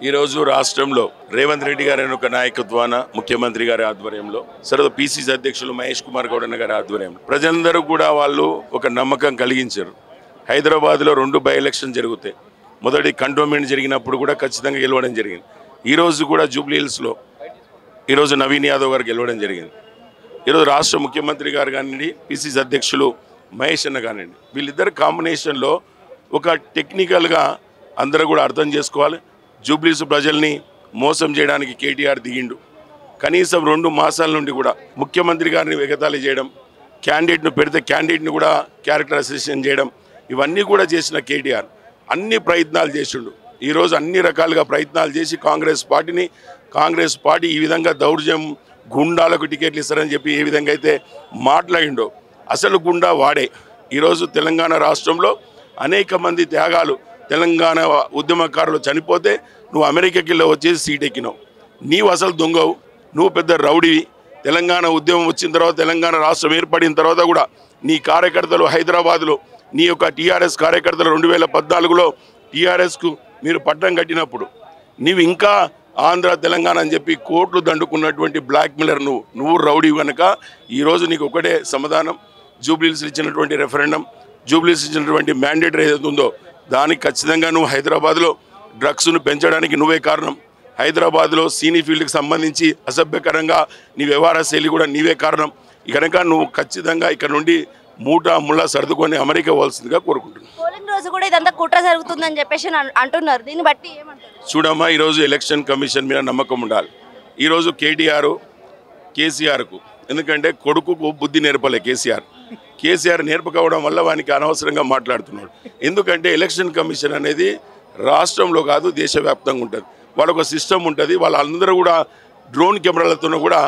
ఈరోజు రాష్ట్రంలో రేవంత్ రెడ్డి గారి ఒక నాయకత్వాన ముఖ్యమంత్రి గారి ఆధ్వర్యంలో సరే పిసిసి అధ్యక్షులు మహేష్ కుమార్ గౌడ్ గారి ఆధ్వర్యంలో ప్రజలందరూ కూడా వాళ్ళు ఒక నమ్మకం కలిగించారు. హైదరాబాద్లో 2 బై ఎలక్షన్ జరుగుతాయి. మొదటి కంటోన్మెంట్ జరిగినప్పుడు కూడా ఖచ్చితంగా గెలవడం జరిగింది. ఈరోజు కూడా జూబ్లీ హిల్స్లో ఈరోజు నవీన్ యాదవ్ గారు గెలవడం జరిగింది. ఈరోజు రాష్ట్ర ముఖ్యమంత్రి గారు కానివ్వండి, పిసిసి అధ్యక్షులు మహేష్ అన్న కానివ్వండి, వీళ్ళిద్దరు కాంబినేషన్లో ఒక టెక్నికల్గా అందరూ కూడా అర్థం చేసుకోవాలి. జూబ్లీస్ ప్రజల్ని మోసం చేయడానికి కేటీఆర్ దిగిండు. కనీసం 2 మాసాల నుండి కూడా ముఖ్యమంత్రి గారిని ఎగతాళి చేయడం, క్యాండిడేట్ను పెడితే క్యాండిడేట్ని కూడా క్యారెక్టర్ అసోసియేషన్ చేయడం, ఇవన్నీ కూడా చేసిన కేటీఆర్ అన్ని ప్రయత్నాలు చేసిండు. ఈరోజు అన్ని రకాలుగా ప్రయత్నాలు చేసి కాంగ్రెస్ పార్టీ ఈ విధంగా దౌర్జన్యం గుండాలకు టికెట్లు ఇస్తారని చెప్పి ఏ విధంగా అయితే మాట్లాడిండో అసలు గుండా వాడే. ఈరోజు తెలంగాణ రాష్ట్రంలో అనేక మంది త్యాగాలు, తెలంగాణ ఉద్యమకారులు చనిపోతే నువ్వు అమెరికాకి వచ్చేసి సీట్ ఎక్కినావు. నీవు అసలు దొంగవు, నువ్వు పెద్ద రౌడీవి. తెలంగాణ ఉద్యమం వచ్చిన తర్వాత, తెలంగాణ రాష్ట్రం ఏర్పడిన తర్వాత కూడా నీ కార్యకర్తలు హైదరాబాద్లో నీ యొక్క టీఆర్ఎస్ కార్యకర్తలు 2014లో టీఆర్ఎస్కు మీరు పట్టం కట్టినప్పుడు నీవు ఇంకా ఆంధ్ర తెలంగాణ అని చెప్పి కోట్లు దండుకున్నటువంటి బ్లాక్మెయిలర్ నువ్వు రౌడీ కనుక ఈరోజు నీకు ఒకటే సమాధానం. జూబ్లీస్ ఇచ్చినటువంటి రెఫరెండం, జూబ్లీస్ ఇచ్చినటువంటి మ్యాండేటరీ ఏదైతే ఉందో దానికి ఖచ్చితంగా నువ్వు హైదరాబాద్లో డ్రగ్స్ను పెంచడానికి నువ్వే కారణం. హైదరాబాద్లో సీనీ ఫీల్డ్కి సంబంధించి అసభ్యకరంగా నీ వ్యవహార శైలి కూడా నీవే కారణం. కనుక నువ్వు ఖచ్చితంగా ఇక్కడ నుండి ముళ్ళ సర్దుకొని అమెరికా పోవాల్సిందిగా కోరుకుంటున్నాను. పోలింగ్ రోజు కూడా ఇదంతా కుట్ర జరుగుతుందని చెప్పేసి అంటున్నారు. దీన్ని బట్టి ఏమంటారు? చూడమ్మా, ఈరోజు ఎలక్షన్ కమిషన్ మీద నమ్మకం ఉండాలి. ఈరోజు కేసీఆర్కు ఎందుకంటే కొడుకుకు బుద్ధి నేర్పలే కేసీఆర్ నేర్పకపోవడం వల్ల వానికి అనవసరంగా మాట్లాడుతున్నాడు. ఎందుకంటే ఎలక్షన్ కమిషన్ అనేది రాష్ట్రంలో కాదు దేశవ్యాప్తంగా ఉంటుంది. వాళ్ళొక సిస్టమ్ ఉంటుంది. వాళ్ళందరూ కూడా డ్రోన్ కెమెరాలతో కూడా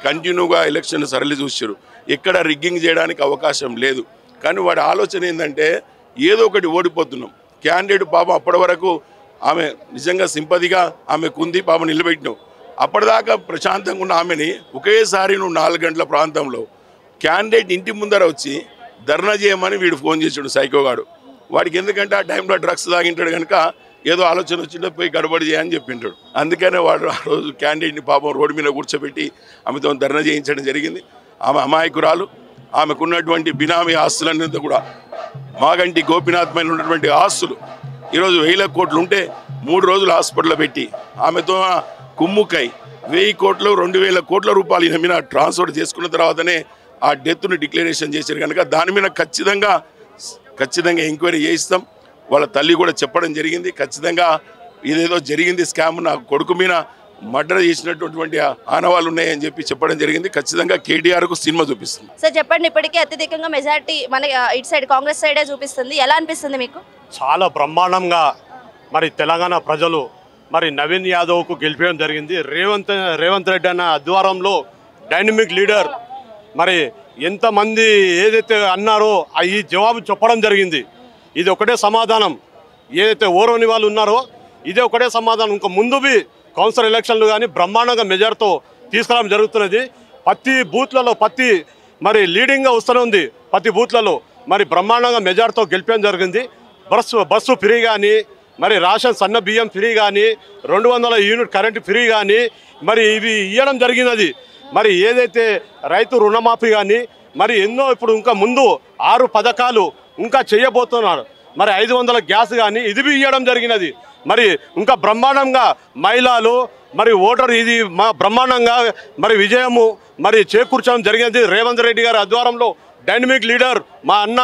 కంటిన్యూగా ఎలక్షన్ సరళి చూసారు. ఎక్కడ రిగ్గింగ్ చేయడానికి అవకాశం లేదు. కానీ వాడి ఆలోచన ఏంటంటే ఏదో ఒకటి ఓడిపోతున్నాం. క్యాండిడేట్ పాపం అప్పటి వరకు ఆమె నిజంగా సింపతిగా ఆమెకుంది, పాపం నిలబెట్టినావు. అప్పటిదాకా ప్రశాంతంగా ఉన్న ఆమెని ఒకేసారి నువ్వు 4 గంటల ప్రాంతంలో క్యాండిడేట్ ఇంటి ముందర వచ్చి ధర్నా చేయమని వీడు ఫోన్ చేసాడు సైకోగాడు. వాడికి ఎందుకంటే ఆ టైంలో డ్రగ్స్ తాగింటాడు కనుక ఏదో ఆలోచన వచ్చిందో పోయి గడబడి చేయని చెప్పింటాడు. అందుకనే వాడు ఆ రోజు క్యాండిడేట్ని పాపం రోడ్డు మీద కూర్చోబెట్టి ఆమెతో ధర్నా చేయించడం జరిగింది. ఆమె అమాయకురాలు. ఆమెకున్నటువంటి బినామీ ఆస్తులన్నీ కూడా మాగంటి గోపీనాథ్ పైన ఉన్నటువంటి ఆస్తులు ఈరోజు 1000 కోట్లు ఉంటే 3 రోజులు హాస్పిటల్లో పెట్టి ఆమెతో కుమ్ముకై 1000 కోట్లు 2000 కోట్ల రూపాయలు ఈయన మీద ట్రాన్స్ఫర్ చేసుకున్న తర్వాతనే ఆ డెత్ను డిక్లరేషన్ చేశారు. కనుక దాని మీద ఖచ్చితంగా ఎంక్వైరీ చేయిస్తాం. వాళ్ళ తల్లి కూడా చెప్పడం జరిగింది. ఖచ్చితంగా ఇదేదో జరిగింది స్కామ్, నా కొడుకు మీద మర్డర్ చేసినటువంటి ఆనవాళ్ళు ఉన్నాయని చెప్పి చెప్పడం జరిగింది. ఖచ్చితంగా కేటీఆర్కు సినిమా చూపిస్తుంది. సార్ చెప్పండి, ఇప్పటికే అత్యధికంగా మెజారిటీ మన ఇటు సైడ్ కాంగ్రెస్ సైడే చూపిస్తుంది. ఎలా అనిపిస్తుంది మీకు? చాలా బ్రహ్మాండంగా మరి తెలంగాణ ప్రజలు మరి నవీన్ యాదవ్కు గెలిపేయడం జరిగింది. రేవంత్ రెడ్డి అన్న ఆధ్వర్యంలో డైనమిక్ లీడర్ మరి ఎంతమంది ఏదైతే అన్నారో ఈ జవాబు చెప్పడం జరిగింది. ఇది ఒకటే సమాధానం. ఏదైతే ఓరోని వాళ్ళు ఉన్నారో ఇదే ఒకటే సమాధానం. ఇంకా ముందువి కౌన్సిల్ ఎలక్షన్లు కానీ బ్రహ్మాండంగా మెజార్తో తీసుకురావడం జరుగుతున్నది. ప్రతి బూత్లలో మరి లీడింగ్గా వస్తూనే ఉంది. ప్రతి బూత్లలో మరి బ్రహ్మాండంగా మెజార్తో గెలిపేయడం జరిగింది. బస్సు ఫ్రీ కానీ, మరి రేషన్ సన్న బియ్యం ఫ్రీ కానీ, 200 యూనిట్ కరెంటు ఫ్రీ కానీ మరి ఇవి ఇవ్వడం జరిగినది. మరి ఏదైతే రైతు రుణమాఫీ కానీ మరి ఎన్నో ఇప్పుడు ఇంకా ముందు 6 పథకాలు ఇంకా చేయబోతున్నారు. మరి 500 గ్యాస్ కానీ ఇది ఇవ్వడం జరిగినది. మరి ఇంకా బ్రహ్మాండంగా మహిళలు మరి ఓటర్ ఇది మా బ్రహ్మాండంగా మరి విజయము మరి చేకూర్చడం జరిగినది. రేవంత్ రెడ్డి గారి ఆధ్వర్యంలో డైనమిక్ లీడర్ మా అన్న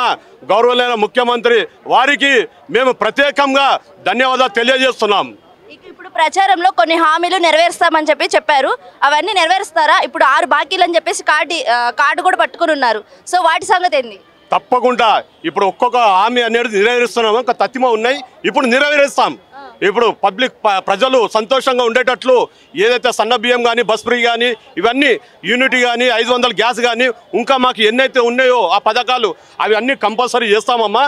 గౌరవమైన ముఖ్యమంత్రి వారికి మేము ప్రత్యేకంగా ధన్యవాదాలు తెలియజేస్తున్నాం. ఇప్పుడు ప్రచారంలో కొన్ని హామీలు నెరవేరుస్తామని చెప్పారు. అవన్నీ నెరవేరుస్తారా? ఇప్పుడు 6 బాకీలు అని చెప్పేసి కార్డు కూడా పట్టుకుని ఉన్నారు. సో వాటి సంగతి ఏంది? తప్పకుండా ఇప్పుడు ఒక్కొక్క హామీ అనేది నెరవేరుస్తున్నాము. ఇంకా తత్తిమ ఉన్నాయి, ఇప్పుడు నెరవేరుస్తాం. ఇప్పుడు ప్రజలు సంతోషంగా ఉండేటట్లు ఏదైతే సన్న బియ్యం కానీ, బస్ ఫ్రీ కానీ, ఇవన్నీ యూనిటీ కానీ, 500 గ్యాస్ కానీ ఇంకా మాకు ఎన్నైతే ఉన్నాయో ఆ పథకాలు అవి అన్నీ కంపల్సరీ చేస్తామమ్మా.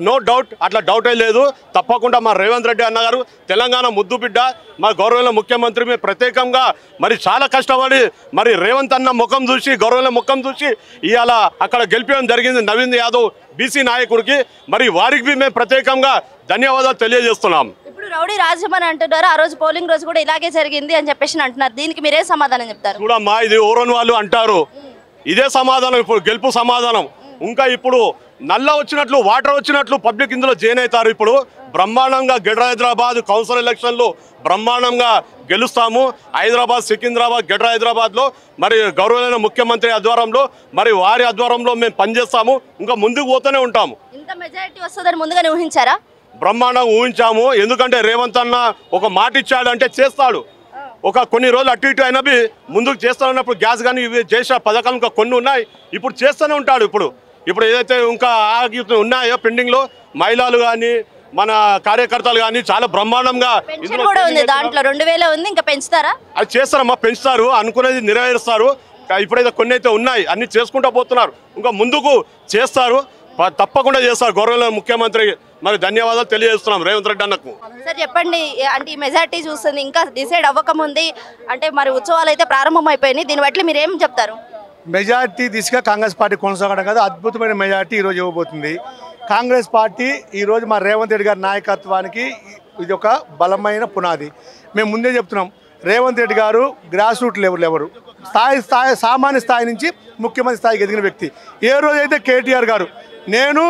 నో డౌట్, అట్లా డౌటే లేదు. తప్పకుండా మా రేవంత్ రెడ్డి అన్నగారు తెలంగాణ ముద్దు బిడ్డ, మా గౌరవమైన ముఖ్యమంత్రి మీద ప్రత్యేకంగా మరి చాలా కష్టపడి మరి రేవంత్ అన్న ముఖం చూసి, గౌరవమైన ముఖం చూసి ఇవాళ అక్కడ గెలిపేయడం జరిగింది నవీన్ యాదవ్ బీసీ నాయకుడికి. మరి వారికి మేము ప్రత్యేకంగా ధన్యవాదాలు తెలియజేస్తున్నాం. ఇప్పుడు రౌడీ రాజ్యం అని అంటున్నారు. ఆ రోజు పోలింగ్ రోజు కూడా ఇలాగే జరిగింది అని చెప్పేసి అంటున్నారు. దీనికి మీరే సమాధానం చెప్తారు? చూడమ్మా, ఇది ఓరన్ వాళ్ళు అంటారు, ఇదే సమాధానం ఇప్పుడు గెలుపు సమాధానం. ఇంకా ఇప్పుడు నల్ల వచ్చినట్లు వాటర్ వచ్చినట్లు పబ్లిక్ ఇందులో జాయిన్ అవుతారు. ఇప్పుడు బ్రహ్మాండంగా గెడ్ర హైదరాబాద్ కౌన్సిల్ ఎలక్షన్లు బ్రహ్మాండంగా గెలుస్తాము. హైదరాబాద్, సికింద్రాబాద్, గెడ్ర హైదరాబాద్లో మరి గౌరవమైన ముఖ్యమంత్రి ఆధ్వర్యంలో మరి వారి ఆధ్వర్యంలో మేము పనిచేస్తాము. ఇంకా ముందుకు పోతూనే ఉంటాము. ఇంత మెజారిటీ వస్తుందని ముందుగానే ఊహించారా? బ్రహ్మాండంగా ఊహించాము. ఎందుకంటే రేవంత్ అన్న ఒక మాట ఇచ్చాడంటే చేస్తాడు. ఒక కొన్ని రోజులు అటు ఇటు అయినవి ముందుకు చేస్తానన్నప్పుడు గ్యాస్ కానీ ఇవి చేసిన పథకాలు ఇంకా కొన్ని ఉన్నాయి, ఇప్పుడు చేస్తూనే ఉంటాడు. ఇప్పుడు ఏదైతే ఇంకా ఆగి ఉన్నాయో పెండింగ్లో మహిళలు కానీ మన కార్యకర్తలు కానీ చాలా బ్రహ్మాండంగా కూడా ఉంది. దాంట్లో 2000 ఉంది, ఇంకా పెంచుతారా? అది చేస్తారమ్మా, పెంచుతారు, అనుకునేది నెరవేరుస్తారు. ఇప్పుడైతే కొన్ని అయితే ఉన్నాయి, అన్ని చేసుకుంటూ పోతున్నారు. ఇంకా ముందుకు చేస్తారు, తప్పకుండా చేస్తారు. గౌరవ ముఖ్యమంత్రి మరి ధన్యవాదాలు తెలియజేస్తున్నాం రేవంత్ రెడ్డి అన్నకు. సార్ చెప్పండి, అంటే ఈ మెజార్టీ చూస్తుంది ఇంకా డిసైడ్ అవ్వకముంది, అంటే మరి ఉత్సవాలు అయితే ప్రారంభం అయిపోయినాయి, దీన్ని బట్టి మీరు ఏం చెప్తారు? మెజార్టీ దిశగా కాంగ్రెస్ పార్టీ కొనసాగడం కాదు, అద్భుతమైన మెజార్టీ ఈరోజు ఇవ్వబోతుంది. కాంగ్రెస్ పార్టీ ఈరోజు మా రేవంత్ రెడ్డి గారి నాయకత్వానికి ఇది ఒక బలమైన పునాది. మేము ముందే చెప్తున్నాం, రేవంత్ రెడ్డి గారు గ్రాస్ రూట్ లెవెల్ ఎవరు సామాన్య స్థాయి నుంచి ముఖ్యమంత్రి స్థాయికి ఎదిగిన వ్యక్తి. ఏ రోజైతే కేటీఆర్ గారు నేను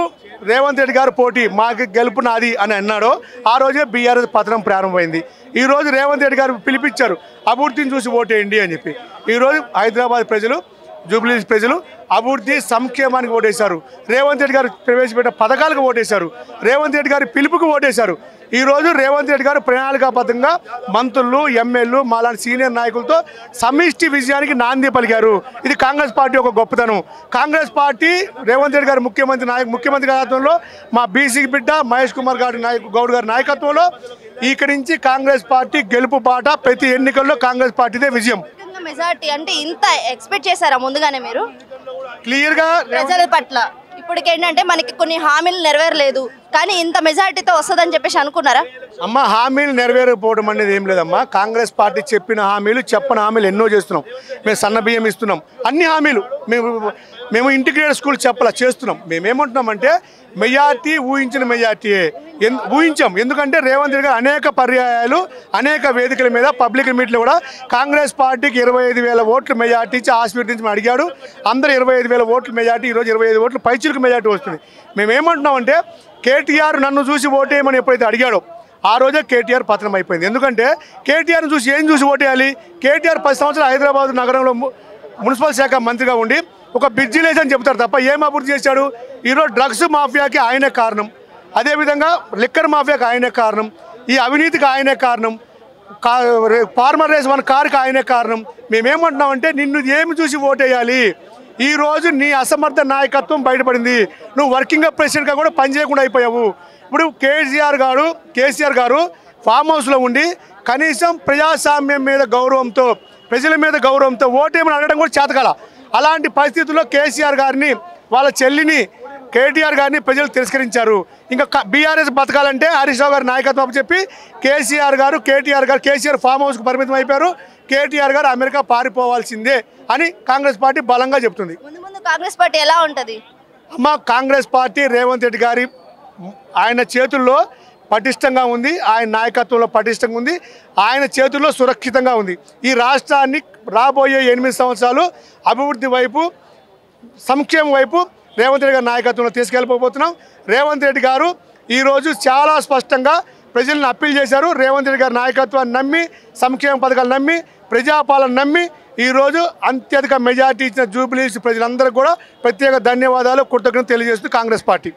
రేవంత్ రెడ్డి గారు పోటీ మాకు గెలుపు నాది అని అన్నాడో ఆ రోజే బీఆర్ఎస్ పతనం ప్రారంభమైంది. ఈరోజు రేవంత్ రెడ్డి గారు పిలిపించారు, అభివృద్ధిని చూసి ఓటేయండి అని చెప్పి. ఈరోజు హైదరాబాద్ ప్రజలు, జూబ్లీహిల్స్ ప్రజలు అభివృద్ధి సంక్షేమానికి ఓటేశారు. రేవంత్ రెడ్డి గారు ప్రవేశపెట్టిన పథకాలకు ఓటేశారు. రేవంత్ రెడ్డి గారి పిలుపుకు ఓటేశారు. ఈరోజు రేవంత్ రెడ్డి గారు ప్రణాళికాబద్ధంగా మంత్రులు, ఎమ్మెల్యేలు, మాలాంటి సీనియర్ నాయకులతో సమిష్టి విజయానికి నాంది పలికారు. ఇది కాంగ్రెస్ పార్టీ ఒక గొప్పతనం. కాంగ్రెస్ పార్టీ రేవంత్ రెడ్డి గారు ముఖ్యమంత్రి నాయకత్వంలో మా బీసీ బిడ్డ మహేష్ కుమార్ గౌడ్ గారి నాయకత్వంలో ఇక్కడి నుంచి కాంగ్రెస్ పార్టీ గెలుపు బాట. ప్రతి ఎన్నికల్లో కాంగ్రెస్ పార్టీదే విజయం. మెజారిటీ అంటే ఇంత ఎక్స్పెక్ట్ చేశారా ముందుగానే మీరు క్లియర్గా ప్రజల పట్ల? ఇప్పటికేంటంటే మనకి కొన్ని హామీలు నెరవేరలేదు, కానీ ఇంత మెజారిటీతో వస్తుందని చెప్పేసి అనుకున్నారా? అమ్మ, హామీలు నెరవేరకపోవడం అనేది ఏం లేదమ్మా. కాంగ్రెస్ పార్టీ చెప్పిన హామీలు, చెప్పని హామీలు ఎన్నో చేస్తున్నాం. మేము సన్న బియ్యం ఇస్తున్నాం, అన్ని హామీలు. మేము ఇంటిగ్రేటెడ్ స్కూల్ చేస్తున్నాం. మేమేమంటున్నామంటే మెజార్టీ ఊహించిన మెజార్టీయే ఊహించాం. ఎందుకంటే రేవంత్ రెడ్డి గారు అనేక పర్యాయాలు అనేక వేదికల మీద పబ్లిక్ మీట్లో కూడా కాంగ్రెస్ పార్టీకి 25,000 ఓట్లు మెజార్టీ ఇచ్చి ఆశీర్వదించమని అడిగాడు. అందరూ 25,000 ఓట్లు మెజార్టీ, ఈరోజు 25 ఓట్లు పైచిలకు మెజార్టీ వస్తుంది. మేమేమంటున్నామంటే కేటీఆర్ నన్ను చూసి ఓటేయమని ఎప్పుడైతే అడిగాడో ఆ రోజే కేటీఆర్ పతనం అయిపోయింది. ఎందుకంటే కేటీఆర్ని చూసి ఏం చూసి ఓటేయాలి? కేటీఆర్ 10 సంవత్సరాలు హైదరాబాద్ నగరంలో మున్సిపల్ శాఖ మంత్రిగా ఉండి ఒక బ్రిడ్జి లేదని చెప్తారు తప్ప ఏం అభివృద్ధి చేశాడు? ఈరోజు డ్రగ్స్ మాఫియాకి ఆయనే కారణం, అదేవిధంగా లిక్కర్ మాఫియాకి ఆయనే కారణం, ఈ అవినీతికి ఆయనే కారణం, ఫార్మర్ రేస్ మన కారుకి ఆయనే కారణం. మేమేమంటున్నామంటే నిన్ను ఏమి చూసి ఓటేయాలి? ఈరోజు నీ అసమర్థ నాయకత్వం బయటపడింది. నువ్వు వర్కింగ్ ప్రెసిడెంట్గా కూడా పనిచేయకుండా అయిపోయావు. ఇప్పుడు కేసీఆర్ గారు ఫామ్ హౌస్లో ఉండి కనీసం ప్రజాస్వామ్యం మీద గౌరవంతో, ప్రజల మీద గౌరవంతో ఓటేమని అడగడం కూడా చేతకాల. అలాంటి పరిస్థితుల్లో కేసీఆర్ గారిని, వాళ్ళ చెల్లిని, కేటీఆర్ గారిని ప్రజలు తిరస్కరించారు. ఇంకా బీఆర్ఎస్ బతకాలంటే హరీష్ రావు గారి నాయకత్వం చెప్పి కేసీఆర్ ఫామ్ హౌస్కు పరిమితం అయిపోయారు. కేటీఆర్ గారు అమెరికా పారిపోవాల్సిందే అని కాంగ్రెస్ పార్టీ బలంగా చెప్తుంది. ముందు కాంగ్రెస్ పార్టీ ఎలా ఉంటుంది అమ్మ? కాంగ్రెస్ పార్టీ రేవంత్ రెడ్డి గారి ఆయన చేతుల్లో పటిష్టంగా ఉంది, ఆయన నాయకత్వంలో పటిష్టంగా ఉంది, ఆయన చేతుల్లో సురక్షితంగా ఉంది. ఈ రాష్ట్రాన్ని రాబోయే 8 సంవత్సరాలు అభివృద్ధి వైపు, సంక్షేమం వైపు రేవంత్ రెడ్డి గారి నాయకత్వంలో తీసుకెళ్ళిపోతున్నాం. రేవంత్ రెడ్డి గారు ఈరోజు చాలా స్పష్టంగా ప్రజలను అప్పీల్ చేశారు. రేవంత్ రెడ్డి గారి నాయకత్వాన్ని నమ్మి, సంక్షేమ పథకాలు నమ్మి, ప్రజాపాలన నమ్మి ఈరోజు అత్యధిక మెజార్టీ ఇచ్చిన జూబ్లీహిల్స్ ప్రజలందరికీ కూడా ప్రత్యేక ధన్యవాదాలు, కృతజ్ఞతలు తెలియజేస్తూ కాంగ్రెస్ పార్టీ.